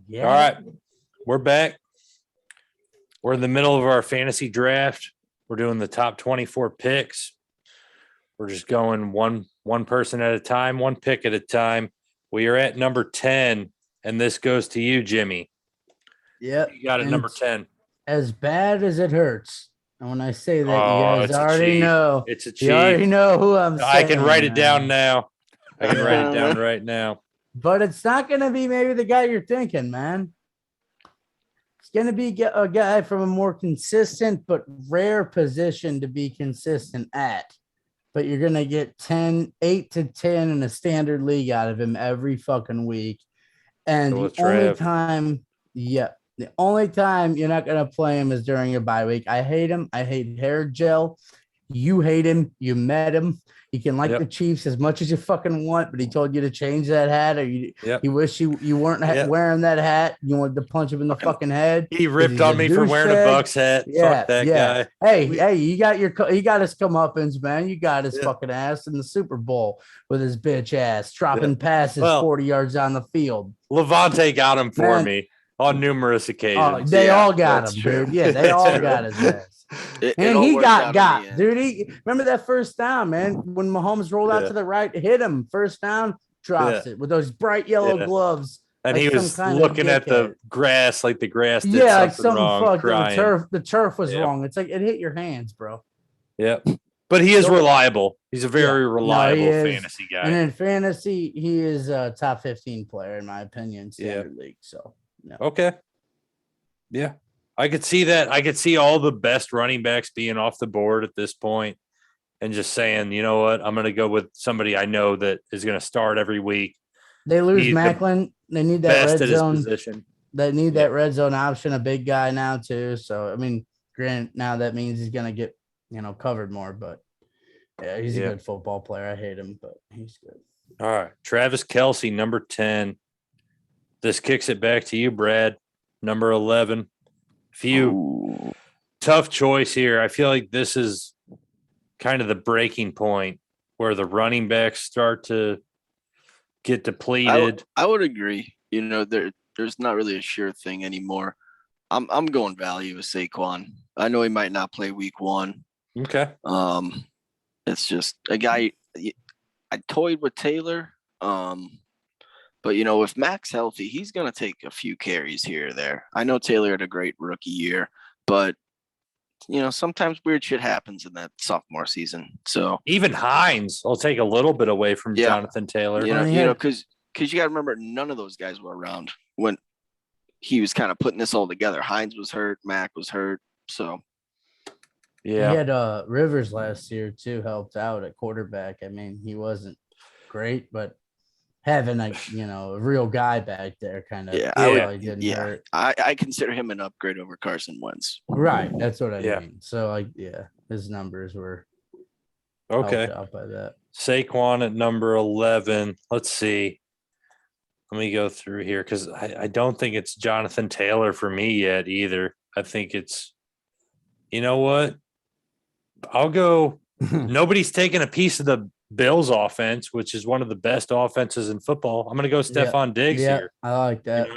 Yeah. All right. We're back. We're in the middle of our fantasy draft. We're doing the top 24 picks. We're just going one person at a time, one pick at a time. We are at number 10, and this goes to you, Jimmy. Yep. You got it, number 10. As bad as it hurts. And when I say that, you guys it's a already cheat. know. It's a cheat. You already know who I'm saying. I can write it down man. now. I can write it down right now. But it's not going to be maybe the guy you're thinking, man. It's going to be a guy from a more consistent but rare position to be consistent at. But you're going to get 8 to 10 in a standard league out of him every fucking week. And the only time you're not going to play him is during your bye week. I hate him. I hate hair gel. You hate him. You met him. You can like the Chiefs as much as you fucking want, but he told you to change that hat, or you wish you weren't wearing that hat. You wanted to punch him in the fucking head. He ripped on me for wearing a Bucks hat. Fuck that guy. Hey, he got his comeuppance, man. You got his fucking ass in the Super Bowl with his bitch ass dropping passes 40 yards down the field. Levante got him for me on numerous occasions. They all got him, dude. Yeah, they all got his ass. And he got dude. Remember that first down, man, when Mahomes rolled out to the right, hit him first down, drops it with those bright yellow gloves. And he was looking at the grass, like the grass did something wrong. The turf was wrong. It's like it hit your hands, bro. Yep. But he is reliable. He's a very reliable fantasy guy. And in fantasy, he is a top 15 player, in my opinion, standard league. So okay. Yeah. I could see that. I could see all the best running backs being off the board at this point and just saying, you know what, I'm going to go with somebody I know that is going to start every week. They lose Macklin. They need that red zone position. They need that red zone option, a big guy now too. So, I mean, granted, now that means he's going to get, covered more, but yeah, he's a good football player. I hate him, but he's good. All right. Travis Kelce, number 10. This kicks it back to you, Brad, number 11. Tough choice here. I feel like this is kind of the breaking point where the running backs start to get depleted. I would agree. There's not really a sure thing anymore. I'm going value with Saquon. I know he might not play week 1. Okay. It's just a guy. I toyed with Taylor. But, if Mac's healthy, he's going to take a few carries here or there. I know Taylor had a great rookie year, but, sometimes weird shit happens in that sophomore season. So even Hines will take a little bit away from Jonathan Taylor. Because you got to remember, none of those guys were around when he was kind of putting this all together. Hines was hurt. Mac was hurt. So, yeah. He had Rivers last year, too, helped out at quarterback. I mean, he wasn't great, but having a real guy back there kind of didn't hurt. I consider him an upgrade over Carson Wentz. Right, that's what I mean. So his numbers were helped out by that. Saquon at number 11. Let's see. Let me go through here because I don't think it's Jonathan Taylor for me yet either. I think it's, you know what? I'll go. Nobody's taking a piece of the Bills offense, which is one of the best offenses in football. I'm going to go Stephon Diggs here. I like that.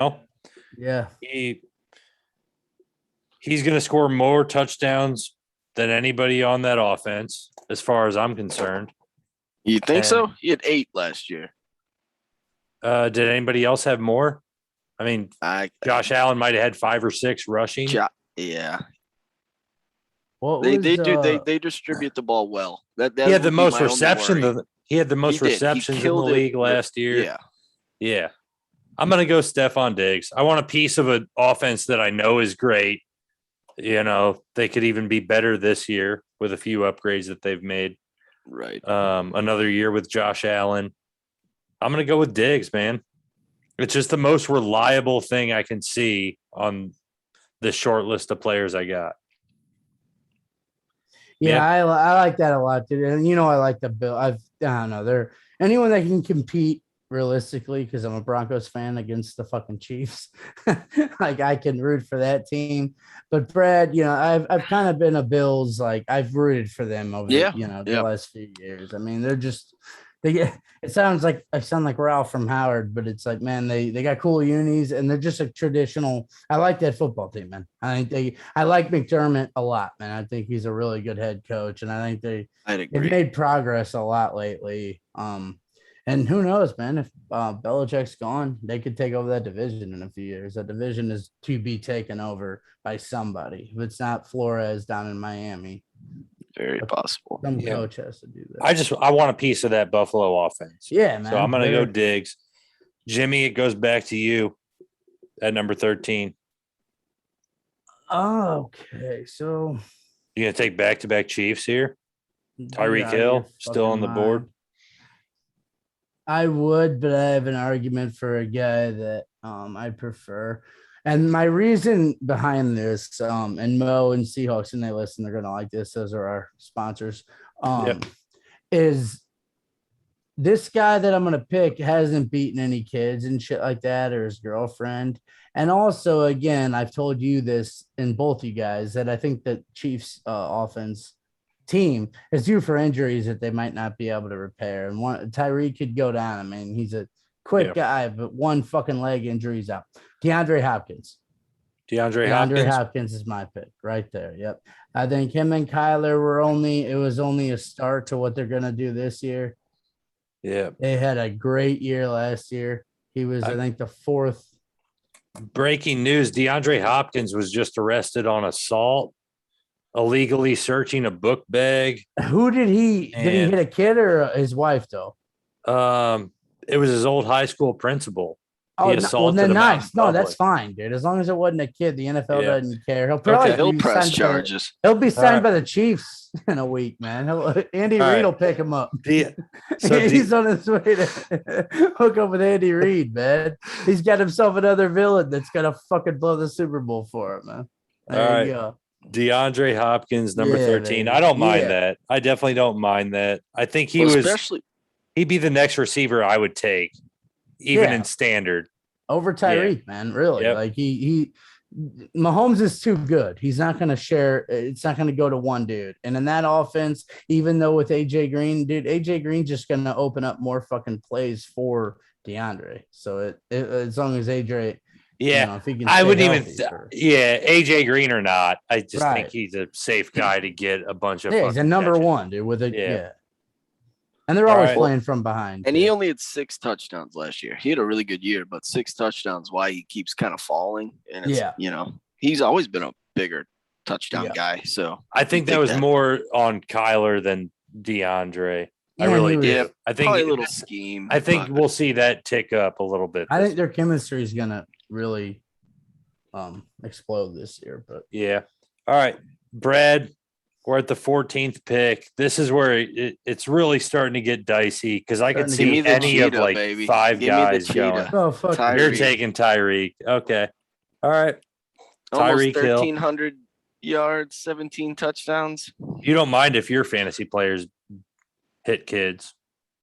Yeah. He's going to score more touchdowns than anybody on that offense, as far as I'm concerned. You think so? He had 8 last year. Did anybody else have more? I mean, Josh Allen might have had 5 or 6 rushing. Yeah. They distribute the ball well. That he had the most reception. He had the most receptions in the league last year. Yeah. I'm gonna go Stephon Diggs. I want a piece of an offense that I know is great. They could even be better this year with a few upgrades that they've made. Right. Another year with Josh Allen. I'm gonna go with Diggs, man. It's just the most reliable thing I can see on the short list of players I got. Yeah, I like that a lot, dude. And I like the Bill. I don't know. They're anyone that can compete realistically, because I'm a Broncos fan against the fucking Chiefs. Like I can root for that team. But Brad, I've kind of been a Bills, like I've rooted for them over the last few years. I mean, it sounds like I sound like Ralph from Howard, but it's like, man, they got cool unis and they're just a traditional. I like that football team, man. I like McDermott a lot, man. I think he's a really good head coach, and I think I'd they've agree. made progress a lot lately. And who knows, man, if Belichick's gone, they could take over that division in a few years. That division is to be taken over by somebody. If it's not Flores down in Miami, Very possible. some Yeah. coach has to do that. I want a piece of that Buffalo offense. Yeah, man. So I'm gonna go they're- Diggs. Jimmy, it goes back to you at number 13. Oh, okay, so You gonna take back-to-back Chiefs here? Tyreek Get out of Hill your still on fucking the board? mind. I would, but I have an argument for a guy that I prefer. And my reason behind this, and Mo and Seahawks, and they listen, they're gonna like this. Those are our sponsors. Is this guy that I'm gonna pick hasn't beaten any kids and shit like that, or his girlfriend. And also, again, I've told you this in both you guys that I think that Chiefs offense team is due for injuries that they might not be able to repair. And one Tyree could go down. I mean, he's a quick Yeah. guy, but one fucking leg injury's out. DeAndre Hopkins. DeAndre DeAndre Hopkins. Hopkins is my pick right there. Yep. I think him and Kyler were it was only a start to what they're gonna do this year. Yeah. They had a great year last year. He was, I think, the fourth. Breaking news: DeAndre Hopkins was just arrested on assault, illegally searching a book bag. Who did he And- hit a kid or his wife though? It was his old high school principal. Oh, He well, assaulted then him out in nice. No, that's public. fine, dude. As long as it wasn't a kid, the NFL Yeah. doesn't care. He'll probably Okay. He'll be press signed charges. He'll be signed right. by the Chiefs in a week, man. Andy All Reid right. will pick him up. So He's on his way to hook up with Andy Reid, man. He's got himself another villain that's gonna fucking blow the Super Bowl for him, man. There All you right. go. DeAndre Hopkins, number Yeah, 13. baby. I don't mind Yeah. that. I definitely don't mind that. I think Well, especially he'd be the next receiver I would take, even Yeah. in standard. Over Tyreek, man. Really. Yep. Like he Mahomes is too good. He's not gonna share, it's not gonna go to one dude. And in that offense, even though with AJ Green, dude, AJ Green's just gonna open up more fucking plays for DeAndre. So as long as AJ, Yeah. if he can I stay wouldn't even, healthy for- AJ Green or not. I just Right. think he's a safe guy to get a bunch of. Yeah, he's a fucking number catches. one, dude. With a Yeah. yeah. And they're All always right. playing from behind. and he too. only had 6 touchdowns last year. He had a really good year, but 6 touchdowns. Why he keeps kind of falling? And it's, Yeah. he's always been a bigger touchdown Yeah. guy. So I think that think was that- more on Kyler than DeAndre. I Yeah, really he was- do. Yeah, I think probably a little scheme. I think but we'll see that tick up a little bit. I this- think their chemistry is gonna really explode this year. But Yeah. All right, Brad. We're at the 14th pick. This is where it's really starting to get dicey because I could Starting to Give me see the any of cheetah, like baby. 5 Give me the guys going. cheetah. oh fuck, Tyreek. You're taking Tyreek. Okay. All right. almost Tyreek Hill. 1,300 yards, 17 touchdowns. You don't mind if your fantasy players hit kids,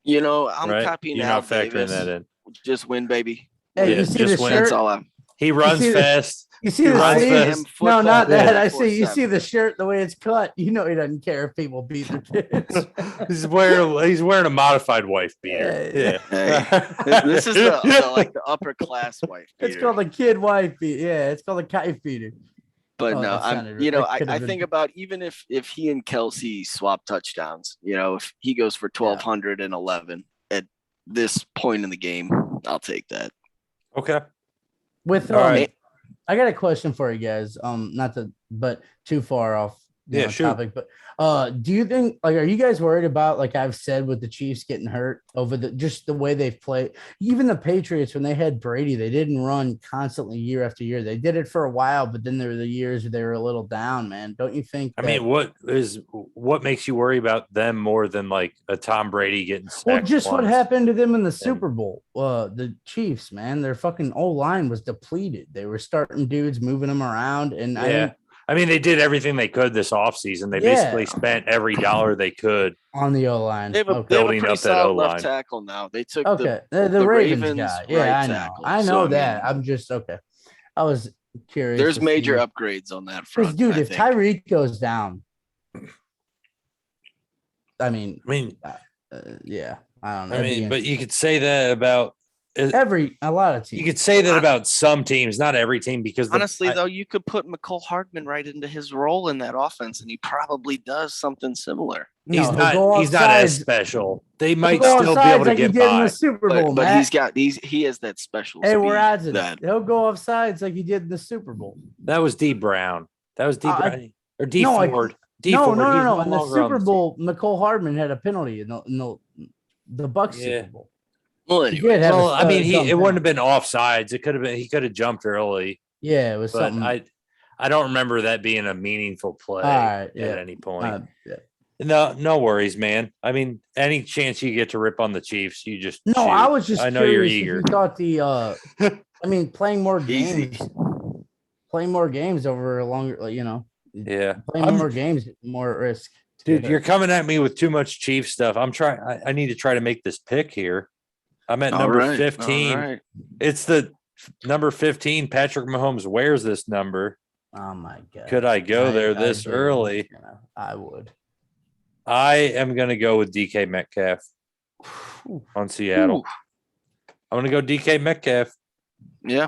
I'm right? copying You're Al not factoring Davis. that in. Just win, baby. Hey, Yeah, you see just the win. shirt? That's all I'm. He runs see the- fast. You see He the runs sleeves? fast. No, not Football that. I see. You 24/7. see the shirt, the way it's cut. You know he doesn't care if people beat their kids. He's wearing a modified wife beater. Yeah. Yeah. This is the upper class wife. It's beater. called a kid wife beat. Yeah, it's called a kite beater. But Oh, no, that I'm. sounded- that could I have been- think about even if he and Kelsey swap touchdowns. If he goes for 1,211 at this point in the game, I'll take that. Okay. With All right. I got a question for you guys. Not to, but too far off. Yeah, shoot. topic. But do you think are you guys worried about I've said with the Chiefs getting hurt over just the way they've played? Even the Patriots when they had Brady, they didn't run constantly year after year. They did it for a while, but then there were the years where they were a little down. Man, don't you think? I mean, what makes you worry about them more than like a Tom Brady getting sacked? well, just what once? happened to them in the Super Bowl. The Chiefs, man, their fucking O line was depleted. They were starting dudes, moving them around, and Yeah. I mean, they did everything they could this offseason. They Yeah. basically spent every dollar they could. on the O line. They have a, Okay. they have a Building pretty up that solid O-line. left tackle now. They took Okay, the the Ravens, Ravens guy. right Yeah, I know. tackle. I know So, I that. mean- I'm just okay. I was curious. there's to major see. upgrades on that 'Cause, front. dude, I if think. Tyreek goes down, I mean, I mean, yeah, I don't know. I That'd be mean, but you interesting. could say that about a lot of teams. you could say that about some teams, not every team, because Honestly, though, you could put McCole Hardman right into his role in that offense, and he probably does something similar. No, he'll go he's not offsides. as special. They He'll might go still be offsides able to like he get did in the by. Super Bowl, But Matt. he has that special Hey, we're speed odds it. that He'll go offsides like he did in the Super Bowl. That was D Brown. That was D I- Brown or D no, I- Ford. D No, Ford. no, he's no. In the longer on Super team. Bowl, McCole Hardman had a penalty in the Bucks Yeah. Super Bowl. well, He anyway, did have Well, a, I mean, dumb it wouldn't have penalty. been offsides. It could have been. He could have jumped early, Yeah, it was but something. I don't remember that being a meaningful play Alright, yeah. at any point. Yeah. No worries, man. I mean, any chance you get to rip on the Chiefs, you just No, shoot. I was just I know you're curious if eager. you thought I mean, playing more Easy. games, playing more games over a longer, Yeah, playing more games, more at risk. to dude, get you're hurt. coming at me with too much Chief stuff. I'm trying. I need to try to make this pick here. I'm at all number right, 15. all right. It's the number 15. Patrick Mahomes wears this number. Oh my god! Could I go there this do. early? Yeah, I would. I am going to go with DK Metcalf on Seattle. Ooh, I'm going to go DK Metcalf. yeah,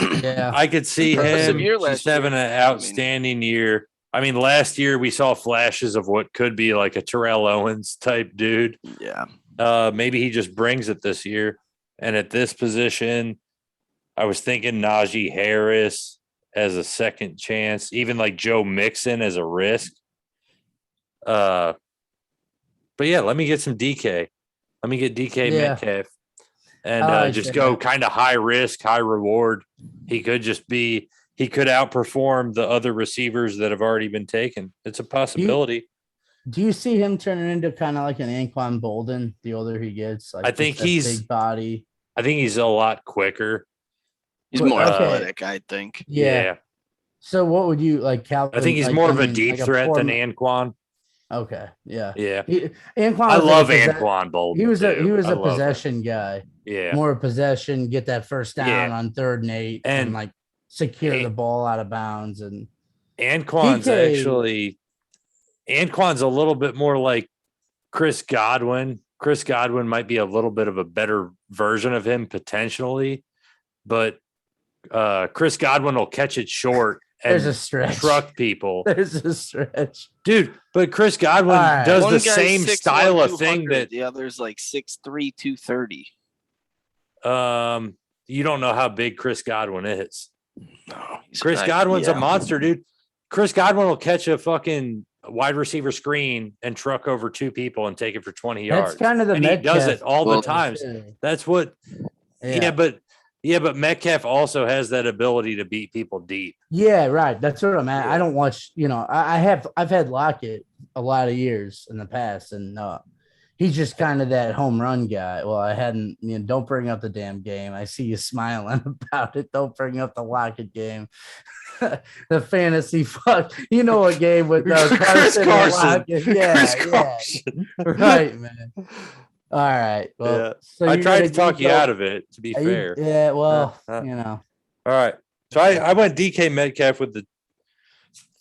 Yeah, I could see Impressive him year just last year. having an outstanding year. I mean, last year we saw flashes of what could be like a Terrell Owens type dude. yeah. Maybe he just brings it this year. And at this position, I was thinking Najee Harris as a second chance, even like Joe Mixon as a risk. But yeah, let me get some DK. Let me get DK Yeah. Metcalf and I like just that. go kind of high risk, high reward. He could outperform the other receivers that have already been taken. It's a possibility. Do you see him turning into kind of like an Anquan Bolden the older he gets? Like I just think that he's- big body. I think he's a lot quicker. He's But- more okay. athletic, I think. Yeah. So what would you like, Calvin? I think he's like, more of a mean, deep like a threat than form- Anquan. Okay. Yeah. Yeah. Anquan. I was love like a Anquan Bolden. He was too. a I love him. possession guy. Yeah. More possession, get that first down Yeah. on 3rd and 8, and, And- like secure and- the ball out of bounds. And Anquan's DK Anquan's a little bit more like Chris Godwin. Chris Godwin might be a little bit of a better version of him potentially, but Chris Godwin will catch it short there's a and stretch. truck people. There's a stretch. Dude, but Chris Godwin All right. does One the guy's same 6'1", style of thing 200, the other's like 6'3", 230. that you don't know how big Chris Godwin is. No, Chris Godwin's a monster, dude. Chris Godwin will catch a fucking wide receiver screen and truck over 2 people and take it for 20 yards. That's kind of the and he does Metcalf it all Well, the times. thing. That's what. Yeah, but Metcalf also has that ability to beat people deep. Yeah, right. That's what I'm at. Yeah. I don't watch, I've had Lockett a lot of years in the past, and he's just kind of that home run guy. Well, I hadn't, don't bring up the damn game. I see you smiling about it. Don't bring up the Lockett game. The fantasy fuck. You know what game with Chris Carson and Carson. Lockett. Yeah, Chris yeah. Carson. Right, man. All right. Well, Yeah. so I you're tried gonna to talk you go- out of it, to be are you- fair. Yeah, well, Uh, you All right. So I went DK Metcalf with the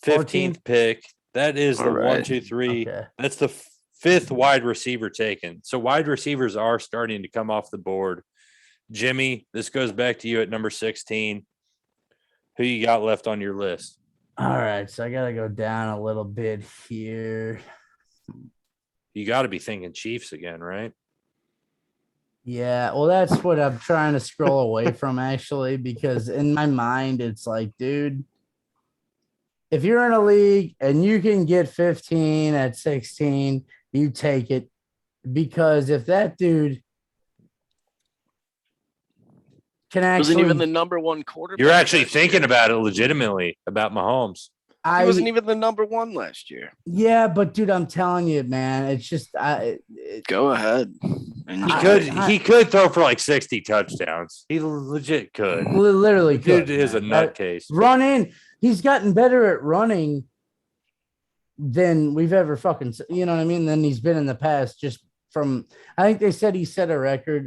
15th pick. That is the All right. 1, 2, 3. okay. That's the 5th wide receiver taken. So wide receivers are starting to come off the board. Jimmy, this goes back to you at number 16. Who you got left on your list? All right. So I got to go down a little bit here. You got to be thinking Chiefs again, right? Yeah, well, that's what I'm trying to scroll away from actually, because in my mind, it's like, dude, if you're in a league and you can get 15 at 16, you take it. Because if that dude can Wasn't even the actually, number 1 quarterback. You're actually last year. thinking about it legitimately about Mahomes. He wasn't even the number 1 last year. yeah, but dude, I'm telling you, man, it's just, Go ahead. He could throw for like 60 touchdowns. He legit could. literally Dude could, is a man. nutcase. Run in. He's gotten better at running than we've ever fucking, you know what I mean? Than he's been in the past. Just from, I think they said he set a record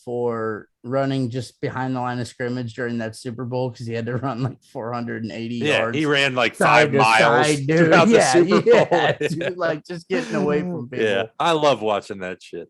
for running just behind the line of scrimmage during that Super Bowl because he had to run like 480 Yeah, yards. he ran like side 5 to miles side, dude. throughout the Yeah, Super Bowl. yeah, dude, like just getting away from people. Yeah, I love watching that shit.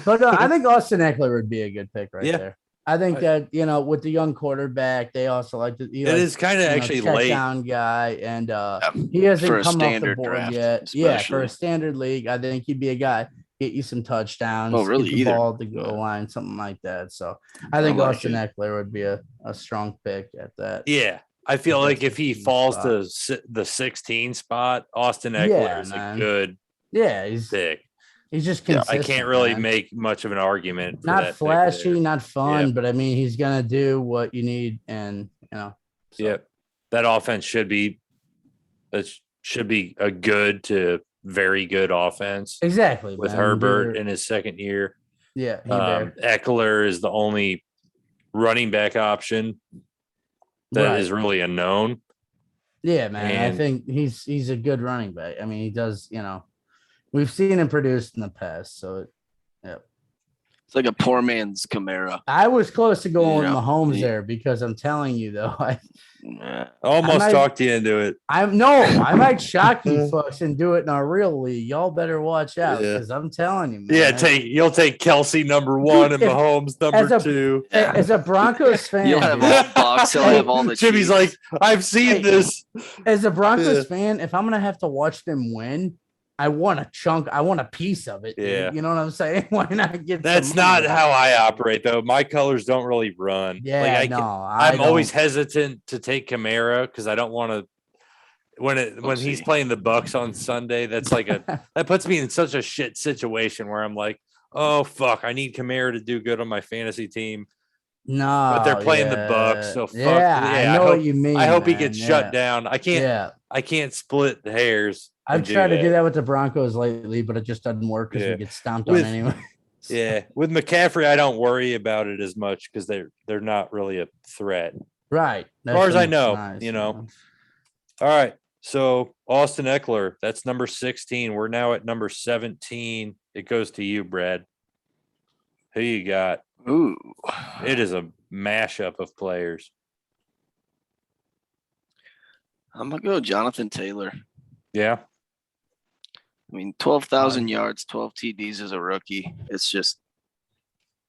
But I think Austin Eckler would be a good pick right Yeah. there. I think I- that, with the young quarterback, they also like to, It is kind of actually check late. down guy, and Yeah, he hasn't for a come off the standard board draft, yet. Yeah, for especially. a standard league, I think he'd be a guy get you some touchdowns, Oh, really? get the Either. ball at the goal Yeah. line, something like that. So I think like Austin it. Eckler would be a strong pick at that. Yeah. I feel That's like if he 16 falls spot. to the 16 spot, Austin Eckler Yeah, is man. a good Yeah, he's pick. just Yeah, consistent. I can't really man. make much of an argument for that not pick flashy, there. not fun, Yeah. but I mean, he's gonna do what you need, and so. Yep. That offense should be a good to very good offense Exactly with man. Herbert They're- in his second year. yeah, he better. Eckler is the only running back option that is Right. really a known. Yeah, man. I and- think he's a good running back. I mean, he does. We've seen him produce in the past, so It's like a poor man's Camara. I was close to going with Yeah. Mahomes Yeah. there because I'm telling you though, Yeah. Almost might- talked you into it. I might shock you fucks and do it in our real league. Y'all better watch out Yeah. because I'm telling you, man. Yeah, you'll take Kelsey number one and Dude, Mahomes as number a- two. Yeah. As a Broncos fan, You'll have dude, all Bucks. He'll have all the Jimmy's Chiefs. like, I've seen Hey. this. as a Broncos Yeah. fan, if I'm gonna have to watch them win, I want a chunk. I want a piece of it. dude. Yeah. You know what I'm saying? Why not get? That's some money not out how of it? I operate, though. My colors don't really run. Yeah, like I'm always hesitant to take Camara because I don't want to. When he's see. playing the Bucks on Sunday, that's like that puts me in such a shit situation where I'm like, oh fuck, I need Camara to do good on my fantasy team. No, But they're playing the Bucks, yeah. so fuck. Yeah, I I know hope- what you mean. I hope he man, gets yeah. shut down. I can't. Yeah, I can't split the hairs. I've and tried to do that with the Broncos lately, but it just doesn't work because Yeah. we get stomped With- on anyway. Yeah, with McCaffrey, I don't worry about it as much because they're not really a threat. Right. As far as I That's know, nice, you know. man. All right. So Austin Eckler, that's number 16. We're now at number 17. It goes to you, Brad. Who you got? Ooh. It is a mashup of players. I'm gonna go Jonathan Taylor. Yeah. I mean, 12,000 yards, 12 TDs as a rookie. It's just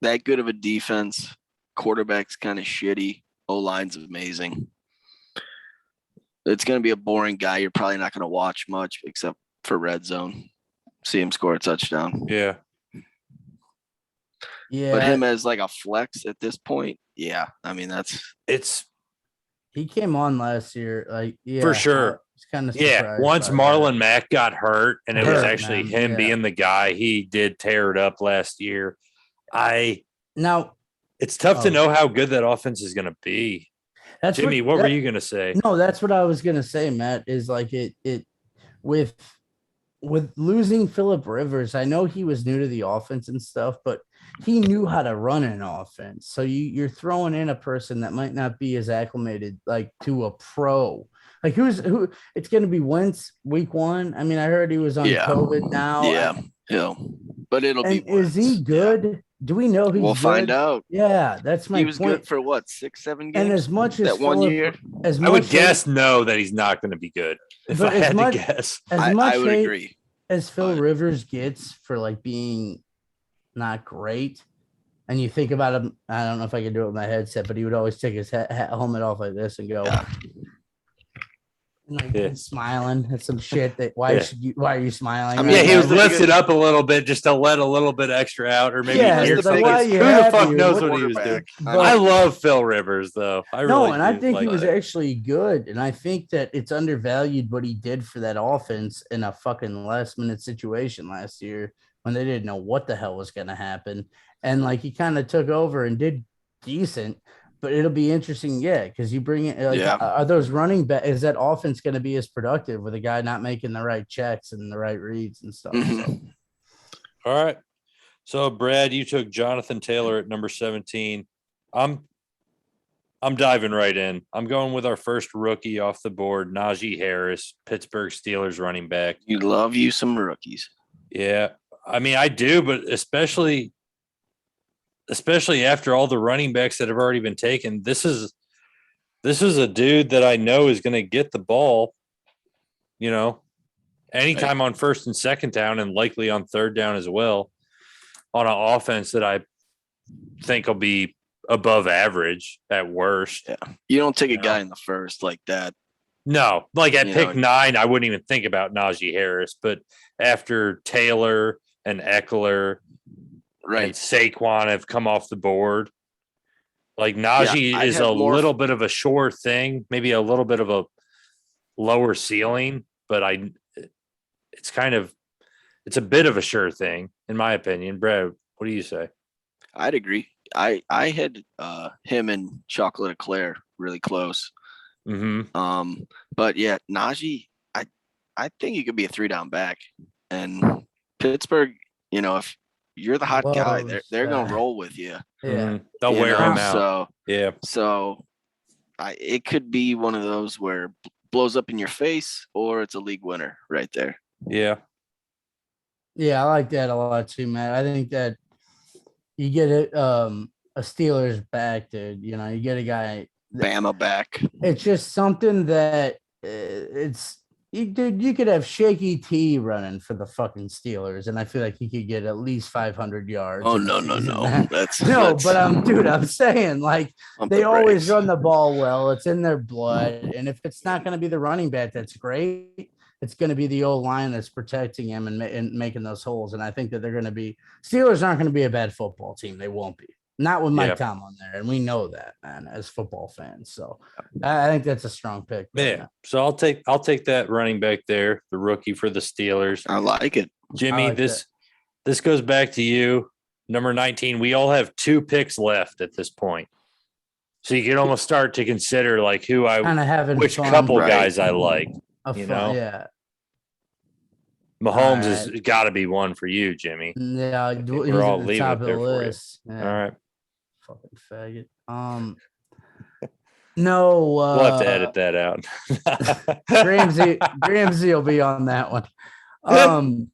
that good of a defense. Quarterback's kind of shitty. O-line's amazing. It's going to be a boring guy. You're probably not going to watch much except for red zone. See him score a touchdown. Yeah. Yeah, But him as like a flex at this point, yeah. I mean, It's he came on last year. Like, yeah, For sure. It's kind of once Marlon Mack got hurt and it was Hurt, actually man, him yeah. being the guy, he did tear it up last year. Now It's tough to Oh. know how good that offense is going to be. that's Jimmy, what were you going to say? No, that's what I was gonna say, Matt. Is like it with losing Philip Rivers. I know he was new to the offense and stuff, but he knew how to run an offense. So you're throwing in a person that might not be as acclimated like to a pro. Like who? It's gonna be Wentz week one. I mean, I heard he was on Yeah. COVID now. Yeah. But it'll And be. is he Wentz. good? Do we know he's We'll good? find out. Yeah, that's my He was point. good for what, 6-7 games? And as much as that one Phillip- year. as I would much guess no that he's not going to be good. If But I as had much- to guess. as much I would hate agree. as Phil but- Rivers gets for like being not great, and you think about him, I don't know if I can do it with my headset, but he would always take his helmet off like this and go, Yeah. and, like, Yeah. smiling at some shit. That Yeah. why are you smiling? I mean, Yeah, he that's was the lifted biggest- up a little bit just to let a little bit extra out, or maybe Yeah, hear it's like, something. why Who you the happy fuck or knows what what he was doing? quarterback? I love Phil Rivers, though. I No, really and I do. think he Like, was actually good, and I think that it's undervalued what he did for that offense in a fucking last minute situation last year when they didn't know what the hell was going to happen, and like he kind of took over and did decent. But it'll be interesting, yeah, because you bring it. Like, Yeah. Are those running back? Is that offense going to be as productive with a guy not making the right checks and the right reads and stuff? So, Mhm. all right. So, Brad, you took Jonathan Taylor at number 17. I'm diving right in. I'm going with our first rookie off the board, Najee Harris, Pittsburgh Steelers running back. You love you some rookies. Yeah, I mean, I do, but especially after all the running backs that have already been taken, this is a dude that I know is going to get the ball, anytime on first and second down and likely on third down as well. on an offense that I think will be above average at worst. Yeah. You don't take a Yeah. guy in the first like that. No, like at You pick know- 9, I wouldn't even think about Najee Harris. But after Taylor and Eckler and Right. Saquon have come off the board, like Najee I'd is have a more- little bit of a sure thing, maybe a little bit of a lower ceiling, but it's a bit of a sure thing in my opinion. Brad, what do you say? I'd agree. I had him and Chocolate Eclair really close. Mm-hmm. But yeah, Najee, I think he could be a 3-down back. And Pittsburgh, you know, if you're the hot guy, Loves they're gonna that. roll with you. Yeah. They'll you wear know, him out. Yeah. So it could be one of those where blows up in your face, or it's a league winner right there. Yeah. Yeah, I like that a lot too, man. I think that you get a Steelers back, dude. You know, you get a guy. Bama back. It's just something that dude. You could have Shaky T running for the fucking Steelers, and I feel like he could get at least 500 yards. Oh in a no. season. That's No, that's- but I'm saying like pump they the always brakes. run the ball well. It's in their blood, and if it's not going to be the running back, that's great. It's going to be the old line that's protecting him and making those holes. And I think that they're going to be Steelers aren't going to be a bad football team. They won't be. Not with Mike Yeah. Tomlin there, and we know that, man, as football fans. So I think that's a strong pick. Yeah. So I'll take that running back there, the rookie for the Steelers. I like it. Jimmy, like this goes back to you. Number 19. We all have 2 picks left at this point. So you can almost start to consider like who Kind of having which fun, couple right. guys I like. of you fun, know? yeah, Mahomes has got to be one for you, Jimmy. yeah. He's we're all at the leaving top it of there the for you. list. Yeah. All right. Fucking faggot. No, We'll have to edit that out. Ramsey will be on that one.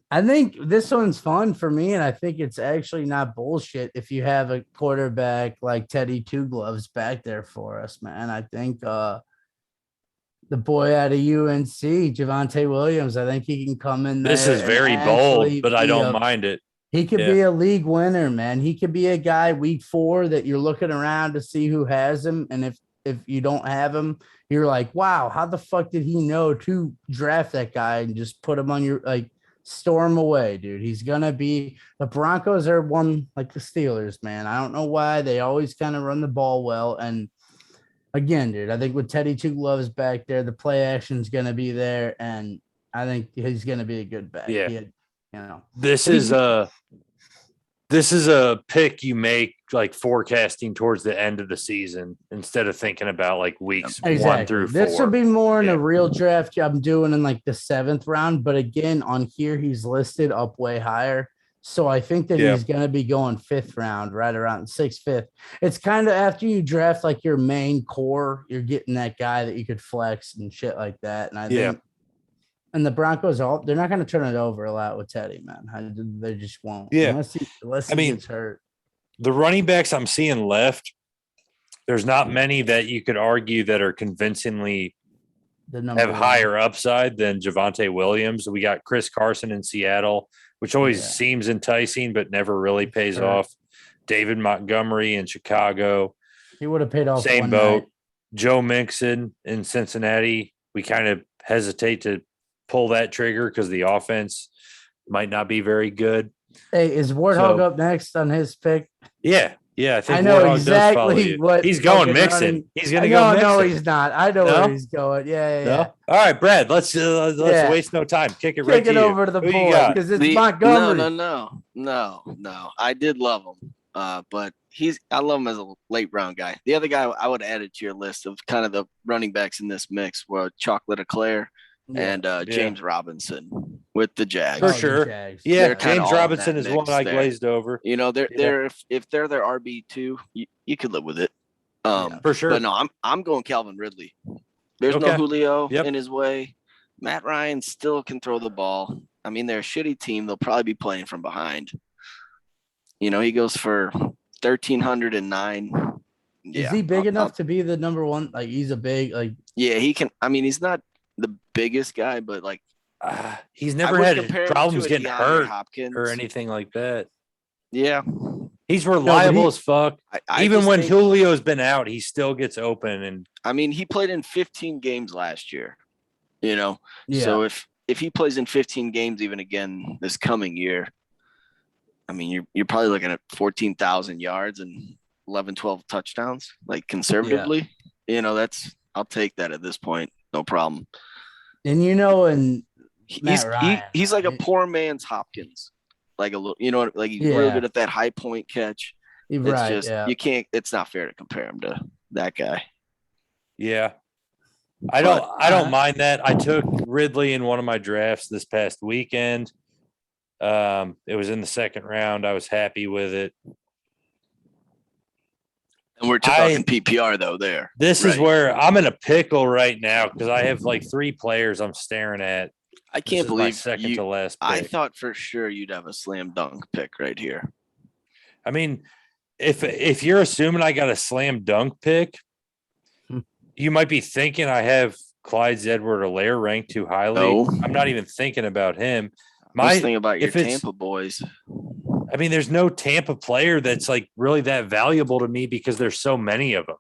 I think this one's fun for me, and I think it's actually not bullshit if you have a quarterback like Teddy Two Gloves back there for us, man. I think the boy out of UNC, Javonte Williams, I think he can come in there. This is and very actually bold, but I be don't a- mind it. He could Yeah. be a league winner, man. He could be a guy week 4 that you're looking around to see who has him. And if you don't have him, you're like, wow, how the fuck did he know to draft that guy and just put him on your storm away, dude? He's gonna be the Broncos are one like the Steelers, man. I don't know why they always kind of run the ball well. And again, dude, I think with Teddy Two Gloves back there, the play action's gonna be there, and I think he's gonna be a good back. Yeah. He had, you know. This is a pick you make like forecasting towards the end of the season instead of thinking about like weeks 1 through 4. This will be more in Yeah. a real draft I'm doing in like the 7th round. But again, on here, he's listed up way higher. So I think that Yeah. he's going to be going 5th round, right around 6th, 5th. It's kind of after you draft like your main core, you're getting that guy that you could flex and shit like that. And I Yeah. think, and the Broncos, they're not going to turn it over a lot with Teddy, man. They just won't. Yeah. Unless I he mean, gets hurt. The running backs I'm seeing left, there's not many that you could argue that are convincingly The number have one. higher upside than Javonte Williams. We got Chris Carson in Seattle, which always Yeah. seems enticing, but never really pays Sure. off. David Montgomery in Chicago, He would have paid off same one boat. night. Joe Mixon in Cincinnati. We kind of hesitate to pull that trigger because the offense might not be very good. Hey, is Warthog So- up next on his pick? Yeah, I think I know Warhawk does follow exactly you. what He's going fucking Mixon. running- He's gonna go No, Mixon. no, he's not. I know No? where he's going. Yeah. No? All right, Brad. Let's Yeah. waste no time. Kick it right Kick to it you. over to the Who you boy got? because it's Montgomery. No. I did love him. But I love him as a late round guy. The other guy I would add it to your list of kind of the running backs in this mix were Chocolate Eclair and James Robinson with the Jags. For the sure. Jags. Yeah, They're kinda James all in Robinson that is one mix I there. glazed over You know, they're Yeah. if they're their RB2, you could live with it. for sure. But no, I'm going Calvin Ridley. There's Okay. no Julio Yep. in his way. Matt Ryan still can throw the ball. I mean, they're a shitty team. They'll probably be playing from behind. You know, he goes for 1,309. Is he big enough to be the number one? Like he's a big Yeah, he can. I mean, he's not the biggest guy, but like He's I never would had compare him problems to a getting DeAndre hurt Hopkins. or anything like that. Yeah, He's reliable he- as fuck. I Even just when think, Julio's been out, he still gets open. And I mean, he played in 15 games last year. Yeah. So if he plays in 15 games even again this coming year, I mean, you're probably looking at 14,000 yards and 11, 12 touchdowns, like conservatively. I'll take that at this point, no problem. And and He's Matt Ryan, he's like a right? poor man's Hopkins, like a little, like he's Yeah. real good at that high point catch. It's right, just yeah. you can't. It's not fair to compare him to that guy. yeah, I don't uh, mind that. I took Ridley in one of my drafts this past weekend. It was in the second round. I was happy with it. And we're talking PPR though. This is right? where I'm in a pickle right now because I have like 3 players I'm staring at. I This can't is my believe second to last I pick. thought for sure you'd have a slam dunk pick right here. I mean, if you're assuming I got a slam dunk pick, you might be thinking I have Clyde Edwards-Helaire ranked too highly. No. I'm not even thinking about him. I was thinking about your if it's- Tampa boys. I mean, there's no Tampa player that's like really that valuable to me because there's so many of them,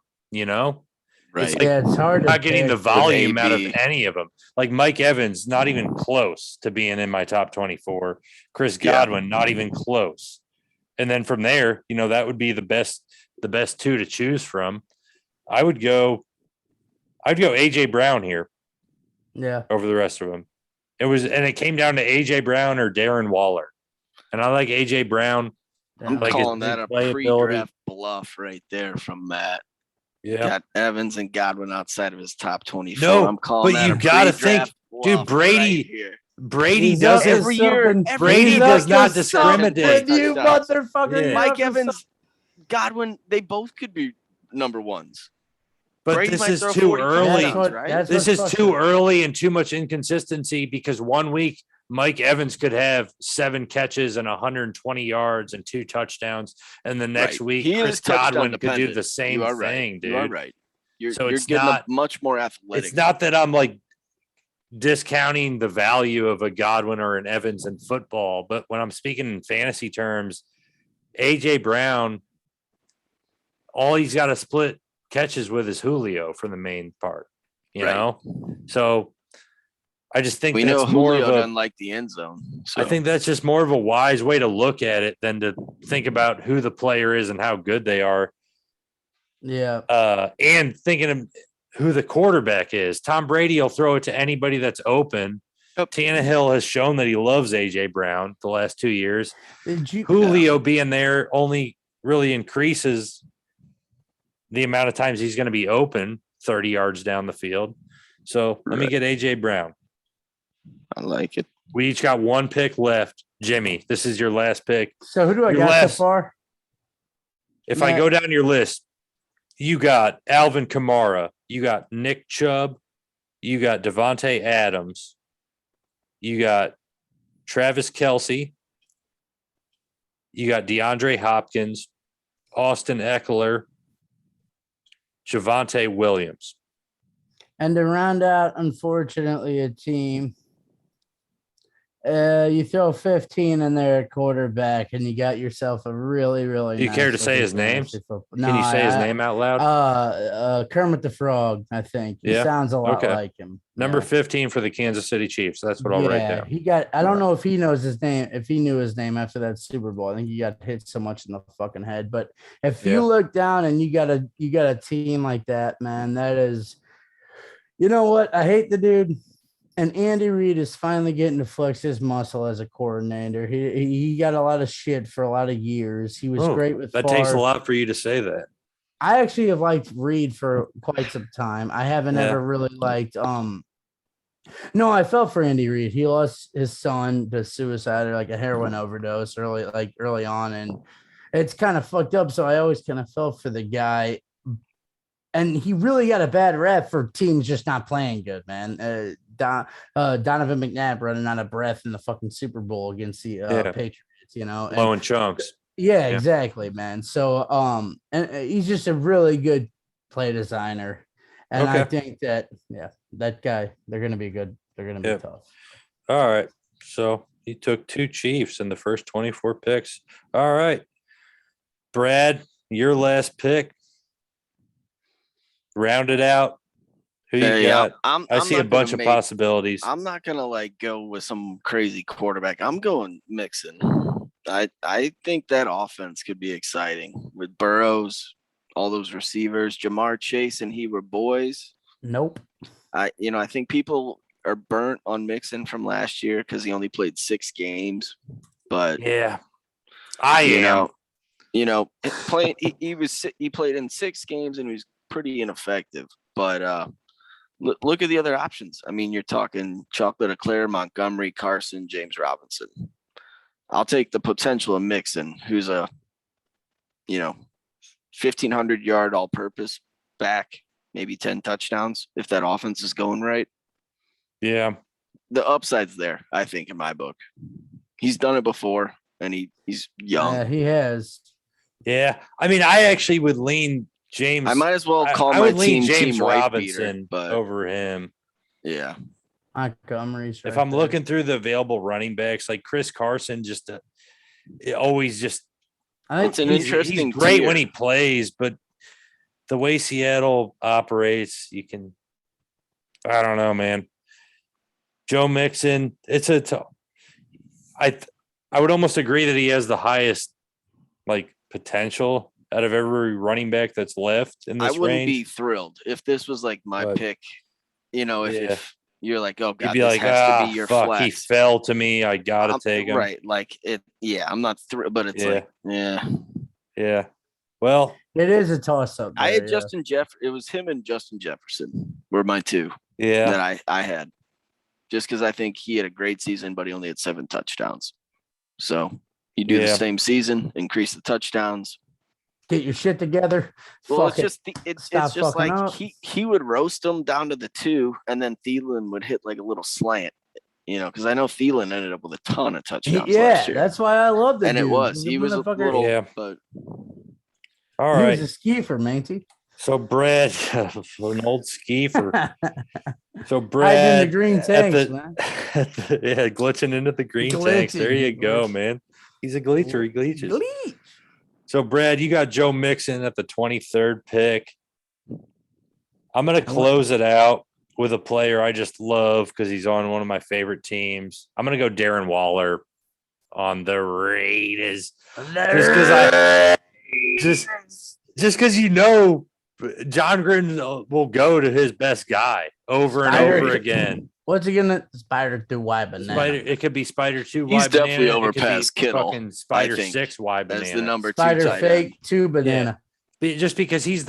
Right. like- Yeah, it's hard to not getting the pick. volume out of AB. any of them. Like Mike Evans, not even close to being in my top 24. Chris Yeah. Godwin, not even close. And then from there, that would be the best 2 to choose from. I'd go AJ Brown here Yeah. over the rest of them. It came down to AJ Brown or Darren Waller. And I like AJ Brown. I'm Like calling his that a playability. pre-draft bluff right there from Matt. Yeah. Got Evans and Godwin outside of his top 24. No, I'm calling but that you a gotta pre-draft think, dude, bluff Brady- right here. Brady He's up doesn't to every year- something. every Brady He's does up not to something discriminate. with you Touchdowns. motherfucker. Yeah. You're Mike up to Evans, Godwin, they both could be number ones. But Brady this might is throw too 40 early. touchdowns, right? That's This what's is too frustrating. early and too much inconsistency because one week Mike Evans could have 7 catches and 120 yards and 2 touchdowns, and the next Right. week He Chris is touchdown Godwin could do dependent. the same You are thing, right. dude. You are right. You're, So you're it's getting not- a much more athletic. It's not that I'm like discounting the value of a Godwin or an Evans in football, but when I'm speaking in fantasy terms, AJ Brown, all he's got to split catches with is Julio for the main part, Right. So I just think we that's know more Julio of doesn't a. like the end zone. So I think that's just more of a wise way to look at it than to think about who the player is and how good they are, Yeah. and thinking of who the quarterback is. Tom Brady will throw it to anybody that's open. Yep. Tannehill has shown that he loves AJ Brown the last 2 years. Did you? Julio being there only really increases the amount of times he's going to be open 30 yards down the field. So let me get AJ Brown. I like it. We each got 1 pick left. Jimmy, this is your last pick. So who do I Your got last- so far? If I Matt. go down your list, you got Alvin Kamara, you got Nick Chubb, you got Devontae Adams, you got Travis Kelce, you got DeAndre Hopkins, Austin Eckler, Javonte Williams. And to round out, unfortunately, a team, you throw 15 in there at quarterback, and you got yourself a really, really. Do you care to say looking his name? fantasy football. Can you say his name out loud? Kermit the Frog, I think. He Yeah? sounds a lot Okay. like him. Number Yeah. 15 for the Kansas City Chiefs. That's what I'll write Yeah, down. he got. I don't know if he knows his name. If he knew his name after that Super Bowl, I think he got hit so much in the fucking head. But if Yeah. you look down and you got a team like that, man, that is. You know what? I hate the dude. And Andy Reid is finally getting to flex his muscle as a coordinator. He got a lot of shit for a lot of years. He was Oh, great with That takes a Favre. lot for you to say that. I actually have liked Reed for quite some time. I haven't Yeah. ever really liked no, I felt for Andy Reid. He lost his son to suicide or like a heroin overdose early on, and it's kind of fucked up. So I always kind of felt for the guy. And he really got a bad rep for teams just not playing good, man. Donovan McNabb running out of breath in the fucking Super Bowl against the Patriots, and- Low in chunks. yeah, Yeah. exactly, man. So, and he's just a really good play designer, and I Okay. think that that guy, they're gonna be good. They're gonna be Yeah. tough. All right. So he took 2 Chiefs in the first 24 picks. All right. Brad, your last pick. Round it out. Who you Hey, got? I I'm see a not gonna bunch of make- possibilities. I'm not gonna like go with some crazy quarterback. I'm going Mixon. I think that offense could be exciting with Burrows, all those receivers, Jamar Chase, and he were boys. Nope. I think people are burnt on Mixon from last year because he only played 6 games. But Yeah. I you am. know, playing he played in 6 games and he was pretty ineffective. But look at the other options. I mean, you're talking Chocolate Eclair, Montgomery, Carson, James Robinson. I'll take the potential of Mixon, who's a 1,500-yard all-purpose back, maybe 10 touchdowns if that offense is going right. Yeah. The upside's there, I think, in my book. He's done it before, and he's young. Yeah, he has. Yeah. I mean, I actually would lean James. I might as well call I my would lean team James Team Wife Robinson Beater, but over him. yeah, Montgomery's If right I'm there. looking through the available running backs, like Chris Carson, always just I think it's an he's interesting great tier. when he plays, but the way Seattle operates, I don't know, man. Joe Mixon, I would almost agree that he has the highest like potential out of every running back that's left in I this wouldn't range. be thrilled if this was like my But- pick. If you're like, oh You'd god, be this like, has to be your fuck, he flex. fell to me. I gotta I'm- take him. Right, like it. Yeah, I'm not thrilled, but it's Yeah. like, yeah. Yeah. Well, it is a toss up. I had Justin It was him and Justin Jefferson were my 2 yeah. that I had, just because I think he had a great season, but he only had 7 touchdowns. So you do the Yeah. same season, increase the touchdowns. Get your shit together. Well, Fuck it's just it's Stop just fucking like up. he would roast them down to the 2, and then Thielen would hit like a little slant, because I know Thielen ended up with a ton of touchdowns Yeah, last year. that's why I love the And it dude. was The he was a motherfucker- little, Yeah. but All he right. was a skier, Manty. So Brad, an old skiefer. So Hiding in Brad, the green at tanks, the- man. yeah, glitching into the green tanks. There Glitching, you go, glitch. man. He's a glitcher. He glitches. Glee. So Brad, you got Joe Mixon at the 23rd pick. I'm gonna close it out with a player I just love because he's on one of my favorite teams. I'm gonna go Darren Waller on the Raiders. Just because John Gruden will go to his best guy over and Spider- over again. What's he gonna Spider do? Why banana? Spider, it could be Spider 2 He's Y banana. definitely it could overpassed be Kittle, fucking Spider think. 6 Y banana. that's the number 2 Spider tight fake end. 2 banana. Just because he's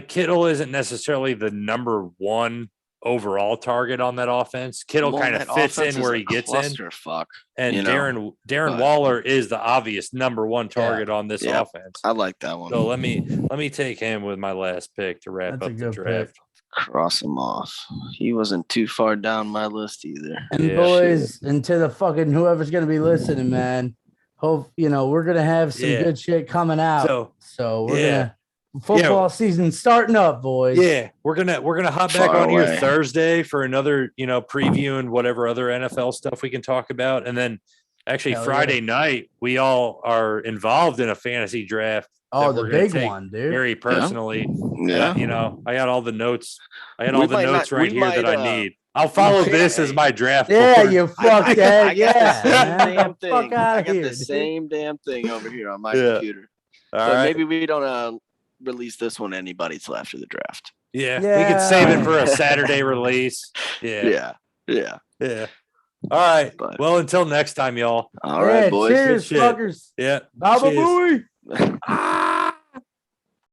Kittle isn't necessarily the number 1 overall target on that offense. Kittle Well, kind of that fits offense in is where a he gets in, clusterfuck. and you know, Darren but- Waller is the obvious number 1 target on this Yeah. offense. I like that one. So let me take him with my last pick to wrap That's a up the good draft. Cross him off. He wasn't too far down my list either. And Yeah. boys, and to the fucking whoever's gonna be listening, man. Hope we're gonna have some Yeah. good shit coming out. So we're yeah. gonna football season starting up, boys. Yeah, we're gonna hop back Far on here away. Thursday for another, preview and whatever other NFL stuff we can talk about. And then actually Hell yeah. Friday night, we all are involved in a fantasy draft Oh, that the we're gonna big take one, dude. very personally. Yeah. I got all the notes. I got We all the might notes not- right we here that might, I need. I'll follow yeah, this as my draft Yeah, board. you fuck I that. got Yeah, the same man. damn Get the fuck thing. out I of got here. the dude. same damn thing over here on my Yeah. computer. All But right. maybe we don't release this one anybody till after the draft. Yeah, we could save it for Yeah. a Saturday release. Yeah. Yeah. All right. But- Well, until next time, y'all. All right, Yeah, boys. cheers, shit. fuckers. Yeah. Baba Cheers. booey.